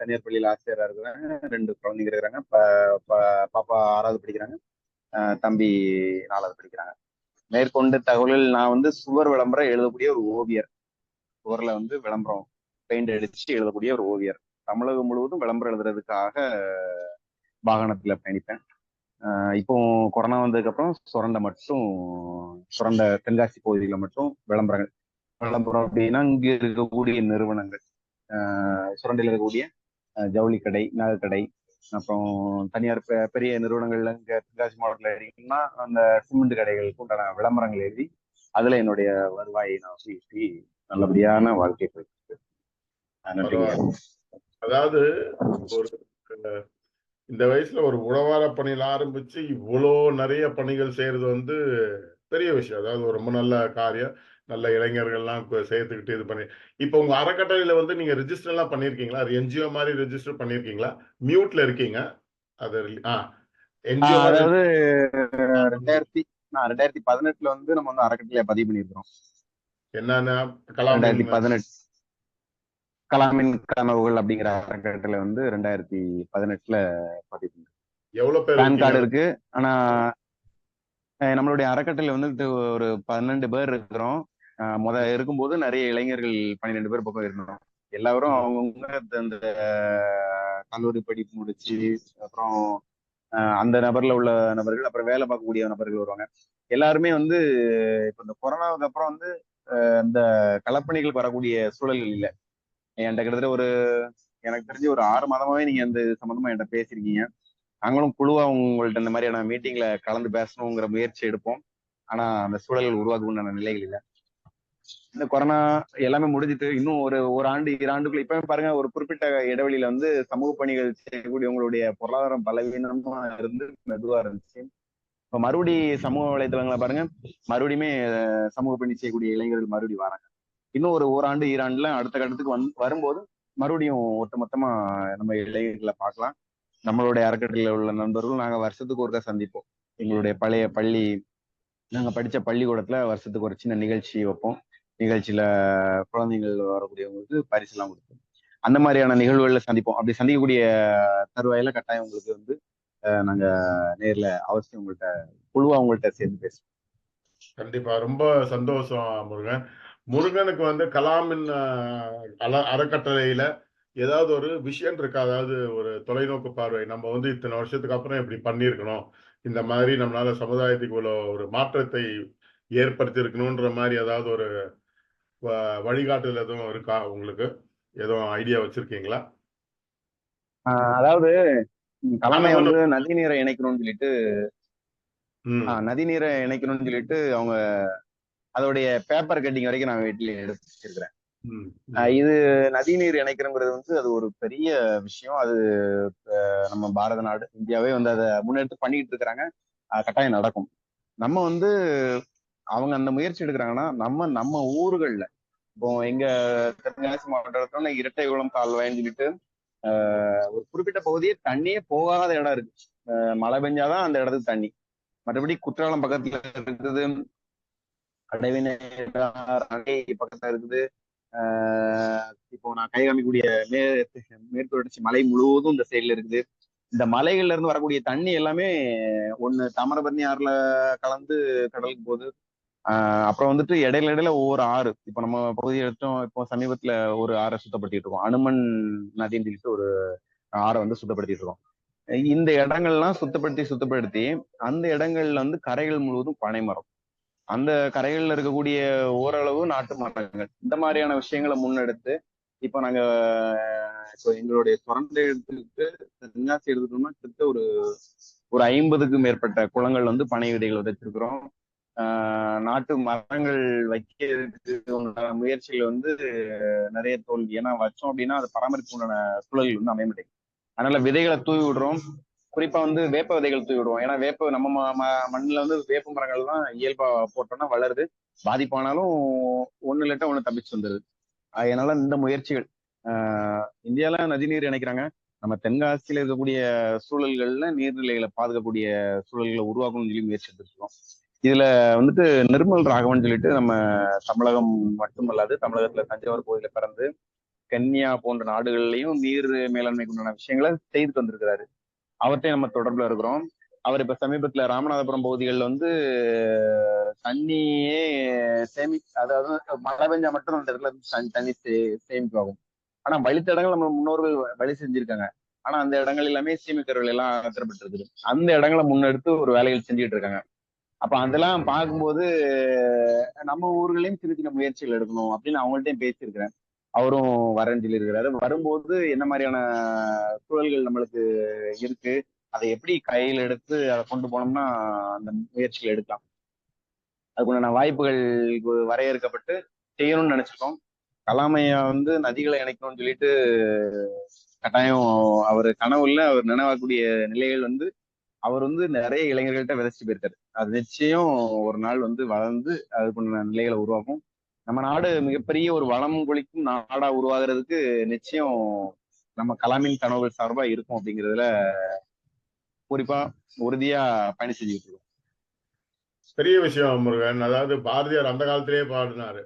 தனியார் பள்ளியில் ஆசிரியராக இருக்கிறாங்க. 2 குழந்தைங்க இருக்கிறாங்க. பாப்பா 6வது படிக்கிறாங்க. தம்பி 4வது படிக்கிறாங்க. மேற்கொண்டு தகவல்கள், நான் வந்து சுவர் விளம்பரம் எழுதக்கூடிய ஒரு ஓவியர். சுவர்ல வந்து விளம்பரம் பெயிண்ட் அடிச்சு எழுதக்கூடிய ஒரு ஓவியர். தமிழகம் முழுவதும் விளம்பரம் எழுதுறதுக்காக வாகனத்துல பயணிப்பேன். இப்போ கொரோனா வந்ததுக்கு அப்புறம் சுரண்ட தென்காசி பகுதியில மட்டும் விளம்பரம் அப்படின்னா இங்க இருக்கக்கூடிய நிறுவனங்கள், சுரண்டையில் இருக்கக்கூடிய ஜவுளி கடை, நகைக்கடை, அப்புறம் தனியார் பெரிய நிறுவனங்கள்ல இங்க தென்காசி மாவட்டத்தில் இருக்கீங்கன்னா அந்த சிமெண்ட் கடைகளுக்கு உண்டான விளம்பரங்கள் எழுதி அதுல என்னுடைய வருவாயை நான் சுற்றி நல்லபடியான வாழ்க்கை போயிட்டு. அதாவது ஒரு இந்த வயசுல ஒரு உழவார பணியில ஆரம்பிச்சு இவ்வளோ நிறைய பணிகள் செய்யறது வந்து பெரிய விஷயம். அதாவது ஒரு ரொம்ப நல்ல காரியம். நல்ல இளைஞர்கள்லாம் சேர்த்துக்கிட்டு இது பண்ணி இப்போ உங்க அறக்கட்டளையில வந்து நீங்க ரெஜிஸ்டர் எல்லாம் பண்ணிருக்கீங்களா? என்ஜிஓ மாதிரி ரெஜிஸ்டர் பண்ணிருக்கீங்களா? மியூட்ல இருக்கீங்க. அது என்ஜிஓ அதாவது 2018 வந்து நம்ம வந்து அறக்கட்டளையை பதிவு பண்ணிருக்கிறோம். என்னன்னா 2018 கலாமின் கனவுகள் அப்படிங்கிற அறக்கட்டளை வந்து 2018 பதிவு பண்ணிருக்கோம். எவ்வளவு பேர் பேன் கார்டு இருக்கு. ஆனா நம்மளுடைய அறக்கட்டளை வந்து ஒரு 12 பேர் இருக்கிறோம். இருக்கும்போது நிறைய இளைஞர்கள் 12 பேர் பக்கம் இருக்கணும். எல்லாரும் அவங்கவுங்க அந்த கல்லூரி படிப்பு முடிச்சு அப்புறம் அந்த நபர்ல உள்ள நபர்கள், அப்புறம் வேலை பார்க்கக்கூடிய நபர்கள் வருவாங்க. எல்லாருமே வந்து இப்ப இந்த கொரோனாவுக்கு அப்புறம் வந்து இந்த களப்பணிகளுக்கு வரக்கூடிய சூழல்கள் இல்லை. என்கிட்ட கிட்டத்தட்ட எனக்கு தெரிஞ்சு ஒரு 6 மாதமாவே நீங்க அந்த சம்பந்தமா என்கிட்ட பேசியிருக்கீங்க. நாங்களும் குழுவா உங்கள்ட்ட இந்த மாதிரியான மீட்டிங்ல கலந்து பேசணுங்கிற முயற்சி எடுப்போம். ஆனா அந்த சூழல்கள் உருவாக்குன நிலைகள் இல்லை. இந்த கொரோனா எல்லாமே முடிஞ்சிட்டு இன்னும் ஒரு ஆண்டு 2 ஆண்டுக்குள்ள இப்பவே பாருங்க, ஒரு குறிப்பிட்ட இடைவெளியில வந்து சமூக பணிகள் செய்யக்கூடியவங்களுடைய பொருளாதாரம் பலவீனமா இருந்து மெதுவா இருந்துச்சு. இப்ப மறுபடி சமூக வலைதளங்களை பாருங்க, மறுபடியுமே சமூக பணி செய்யக்கூடிய இளைஞர்கள் மறுபடியும் வராங்க. இன்னும் ஒரு ஆண்டு 2 ஆண்டுல அடுத்த கட்டத்துக்கு வரும்போது மறுபடியும் ஒட்டுமொத்தமா நம்ம இளைஞர்களை பார்க்கலாம். நம்மளுடைய அறக்கட்டளையில் உள்ள நண்பர்கள் நாங்க வருஷத்துக்கு ஒருக்கா சந்திப்போம். எங்களுடைய பழைய பள்ளி, நாங்க படிச்ச பள்ளிக்கூடத்துல வருஷத்துக்கு ஒரு சின்ன நிகழ்ச்சி வைப்போம். நிகழ்ச்சியில குழந்தைகள் வரக்கூடியவங்களுக்கு பரிசுலாம் கொடுப்போம். அந்த மாதிரியான நிகழ்வுகள்ல சந்திப்போம். அப்படி சந்திக்கக்கூடிய தருவாயில கட்டாயம் உங்களுக்கு வந்து நாங்க நேர்ல அவசியம் குழுவா உங்கள்கிட்ட சேர்ந்து பேசுவோம். கண்டிப்பா. ரொம்ப சந்தோஷம் முருகன். முருகனுக்கு வந்து கலாமின் அறக்கட்டளையில ஏதாவது ஒரு விஷயம் இருக்கா? அதாவது ஒரு தொலைநோக்கு பார்வை. நம்ம வந்து இத்தனை வருஷத்துக்கு அப்புறம் இப்படி பண்ணியிருக்கணும். இந்த மாதிரி நம்மளால சமுதாயத்துக்கு ஒரு மாற்றத்தை ஏற்படுத்தி இருக்கணும்ன்ற மாதிரி ஏதாவது ஒரு வழிகாட்டுதல் எதுவும் இருக்கா உங்களுக்கு? எதுவும் ஐடியா வச்சிருக்கீங்களா? அதாவது கலாமை வந்து நதிநீரை இணைக்கணும்னு சொல்லிட்டு அவங்க அதோடைய பேப்பர் கட்டிங் வரைக்கும் நான் வீட்டில் எடுத்து வச்சிருக்கிறேன். இது நதிநீர் இணைக்கிறோங்கிறது வந்து அது ஒரு பெரிய விஷயம். அது நம்ம பாரத நாடு இந்தியாவே வந்து அதை முன்னெடுத்து பண்ணிட்டு இருக்கிறாங்க. கட்டாயம் நடக்கும். நம்ம வந்து அவங்க அந்த முயற்சி எடுக்கிறாங்கன்னா நம்ம ஊர்கள்ல இப்போ எங்க தென்காசி மாவட்டத்துல இரட்டைகுளம் கால்வாய்ன்னு சொல்லிட்டு ஒரு குறிப்பிட்ட பகுதியே தண்ணியே போகாத இடம் இருக்கு. மழை பெஞ்சாதான் அந்த இடத்துக்கு தண்ணி. மற்றபடி குற்றாலம் பக்கத்துல இருக்குது, அடை பக்கத்துல இருக்குது. இப்போ நான் கை காமிக்கூடிய மேற்கு தொடர்ச்சி மலை முழுவதும் இந்த சைட்ல இருக்குது. இந்த மலைகள்ல இருந்து வரக்கூடிய தண்ணி எல்லாமே ஒண்ணு தாமிரபரணி ஆறுல கலந்து கடலுக்கு போகுது. அப்புறம் வந்துட்டு இடையில ஒவ்வொரு ஆறு, இப்ப நம்ம பகுதி எடுத்தோம். இப்போ சமீபத்துல ஒரு ஆறை சுத்தப்படுத்திட்டு இருக்கோம். அனுமன் நதின்னு சொல்லிட்டு ஒரு ஆறை வந்து சுத்தப்படுத்திட்டு இருக்கோம். இந்த இடங்கள்லாம் சுத்தப்படுத்தி அந்த இடங்கள்ல வந்து கரைகள் முழுவதும் பனைமரம், அந்த கரைகள்ல இருக்கக்கூடிய ஓரளவு நாட்டு மரங்கள், இந்த மாதிரியான விஷயங்களை முன்னெடுத்து இப்ப நாங்க எங்களுடைய சுரண்டை எடுத்துக்கிட்டு தென்காசி எடுத்துட்டோம்னா கிட்ட ஒரு 50க்கும் மேற்பட்ட குளங்கள் வந்து பனை விதைகள் விதைச்சிருக்கிறோம். நாட்டு மரங்கள் வைக்கிறதுக்கு உண்டான முயற்சிகள் வந்து நிறைய தோல்வி. ஏன்னா வச்சோம் அப்படின்னா அது பராமரிப்பு உண்டான சூழல்கள் வந்து அமைய மாட்டேங்குது. அதனால விதைகளை தூவி விடுறோம். குறிப்பா வந்து வேப்ப விதைகள் தூவி விடுவோம். ஏன்னா நம்ம மண்ணில் வந்து வேப்ப மரங்கள் தான் இயல்பா போட்டோம்னா வளருது. பாதிப்பானாலும் ஒண்ணு இல்லாட்டா ஒண்ணு தப்பிச்சு வந்துருது. அதனால இந்த முயற்சிகள் இந்தியால நதிநீர் இணைக்கிறாங்க. நம்ம தென்காசியில இருக்கக்கூடிய சூழல்கள்ல நீர்நிலைகளை பாதுகாக்கக்கூடிய சூழல்களை உருவாக்கணும்னு சொல்லி முயற்சி எடுத்துருக்கோம். இதுல வந்துட்டு நிர்மல் ராகவன் சொல்லிட்டு நம்ம தமிழகம் மட்டுமல்லாது தமிழகத்துல தஞ்சாவூர் பகுதியில பிறந்து கென்யா போன்ற நாடுகள்லயும் நீர் மேலாண்மைக்கு உண்டான விஷயங்களை செய்து வந்திருக்கிறாரு. அவர்கிட்ட நம்ம தொடர்புல இருக்கிறோம். அவர் இப்ப சமீபத்துல ராமநாதபுரம் பகுதிகளில் வந்து தண்ணியே அதாவது மழை பெஞ்சா மட்டும் அந்த இடத்துல இருந்து தண்ணி சேமிப்பாகும். ஆனா வழித்தடங்கள் நம்ம முன்னோர்கள் வழி செஞ்சிருக்காங்க. ஆனா அந்த இடங்கள் எல்லாமே சீமிக்கருவிகள் எல்லாம் அகற்றப்பட்டு இருக்குது. அந்த இடங்களை முன்னெடுத்து ஒரு வேலைகள் செஞ்சுட்டு இருக்காங்க. அப்ப அதெல்லாம் பார்க்கும்போது நம்ம ஊர்களையும் சின்ன சின்ன முயற்சிகள் எடுக்கணும் அப்படின்னு அவங்கள்ட்டையும் பேசியிருக்கிறேன். அவரும் வரேன்னு சொல்லியிருக்கிறாரு. வரும்போது என்ன மாதிரியான சூழல்கள் நம்மளுக்கு இருக்கு, அதை எப்படி கையில் எடுத்து அதை கொண்டு போனோம்னா அந்த முயற்சிகள் எடுக்கலாம். அதுக்குண்டான வாய்ப்புகள் வரையறுக்கப்பட்டு செய்யணும்னு நினைச்சிருக்கோம். கலாமையா வந்து நதிகளை இணைக்கணும்னு சொல்லிட்டு கட்டாயம் அவர் கனவுல அவர் நினைவாக்கூடிய நிலைகள் வந்து அவர் வந்து நிறைய இளைஞர்கள்ட்ட விதைச்சிட்டு போயிருக்காரு. அது நிச்சயம் ஒரு நாள் வந்து வளர்ந்து அதுக்குண்டான நிலைகளை உருவாக்கும். நம்ம நாடு மிகப்பெரிய ஒரு வளம் கொளிக்கும் நாடா உருவாகிறதுக்கு நிச்சயம் நம்ம கலாமின் கனவுகள் சார்பா இருக்கும் அப்படிங்கிறதுல குறிப்பா உறுதியா பயணம் செஞ்சுக்கிட்டு இருக்கோம். பெரிய விஷயம் முருகன். அதாவது பாரதியார் அந்த காலத்திலேயே பாடினாரு,